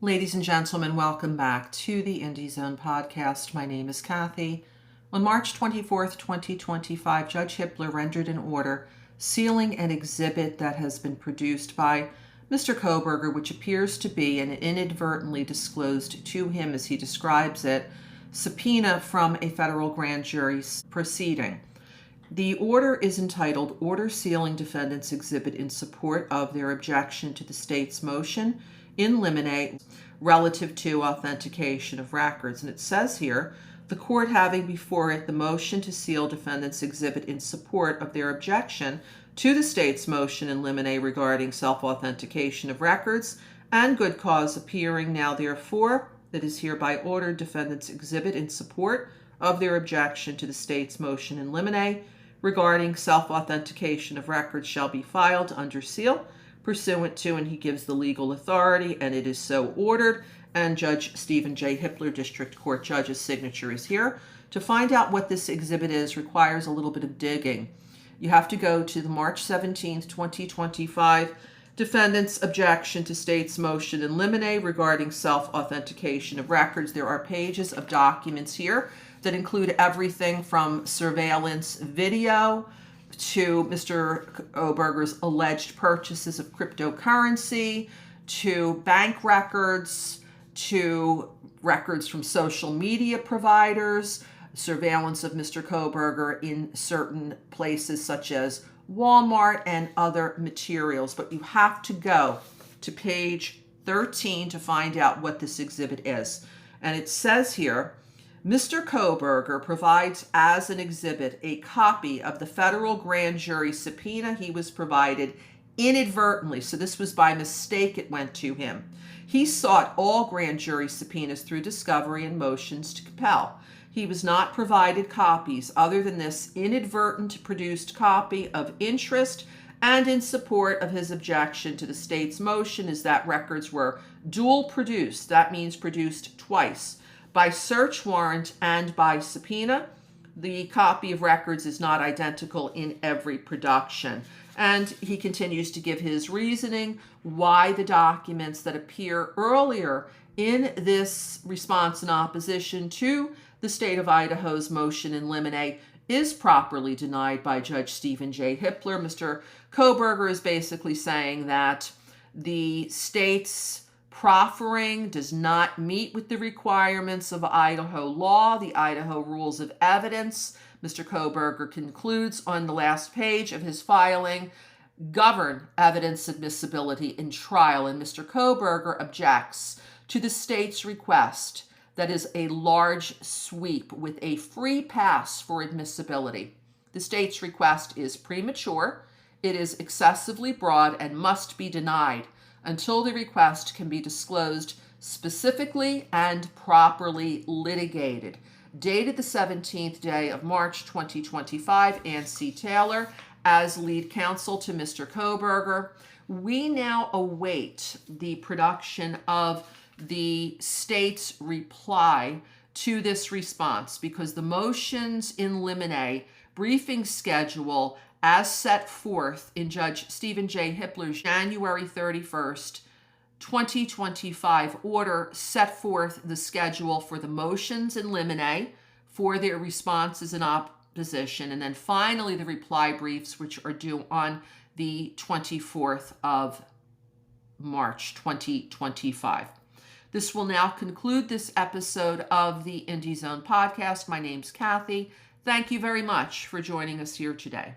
Ladies and gentlemen, welcome back to the Indie Zone podcast. My name is Kathy. On March 24th, 2025, Judge Hippler rendered an order sealing an exhibit that has been produced by Mr. Kohberger, which appears to be an inadvertently disclosed to him, as he describes it, subpoena from a federal grand jury proceeding. The order is entitled Order Sealing Defendant's Exhibit in Support of Their Objection to the State's Motion in Limine relative to authentication of records. And it says here, the court having before it the motion to seal defendant's exhibit in support of their objection to the state's motion in limine regarding self-authentication of records and good cause appearing now therefore, that is hereby ordered defendant's exhibit in support of their objection to the state's motion in limine regarding self-authentication of records shall be filed under seal pursuant to, and he gives the legal authority, and it is so ordered, and Judge Stephen J. Hippler, District Court Judge's signature is here. To find out what this exhibit is requires a little bit of digging. You have to go to the March 17th, 2025 defendant's objection to state's motion in limine regarding self-authentication of records. There are pages of documents here that include everything from surveillance video to Mr. Kohberger's alleged purchases of cryptocurrency, to bank records, to records from social media providers, surveillance of Mr. Kohberger in certain places such as Walmart and other materials. But you have to go to page 13 to find out what this exhibit is. And it says here, Mr. Kohberger provides as an exhibit a copy of the federal grand jury subpoena he was provided inadvertently. So this was by mistake it went to him. He sought all grand jury subpoenas through discovery and motions to compel. He was not provided copies other than this inadvertent produced copy of interest and in support of his objection to the state's motion is that records were dual produced. That means produced twice. By search warrant and by subpoena, the copy of records is not identical in every production. And he continues to give his reasoning why the documents that appear earlier in this response in opposition to the state of Idaho's motion in limine is properly denied by Judge Stephen J. Hippler. Mr. Kohberger is basically saying that the state's proffering does not meet with the requirements of Idaho law, the Idaho rules of evidence. Mr. Kohberger concludes on the last page of his filing, govern evidence admissibility in trial. And Mr. Kohberger objects to the state's request that is a large sweep with a free pass for admissibility. The state's request is premature, it is excessively broad, and must be denied until the request can be disclosed specifically and properly litigated. Dated the 17th day of March 2025, Ann C. Taylor as lead counsel to Mr. Kohberger. We now await the production of the state's reply to this response because the motions in limine briefing schedule as set forth in Judge Stephen J. Hippler's January 31st, 2025 order set forth the schedule for the motions in limine for their responses in opposition, and then finally the reply briefs, which are due on the 24th of March, 2025. This will now conclude this episode of the Indie Zone podcast. My name's Kathy. Thank you very much for joining us here today.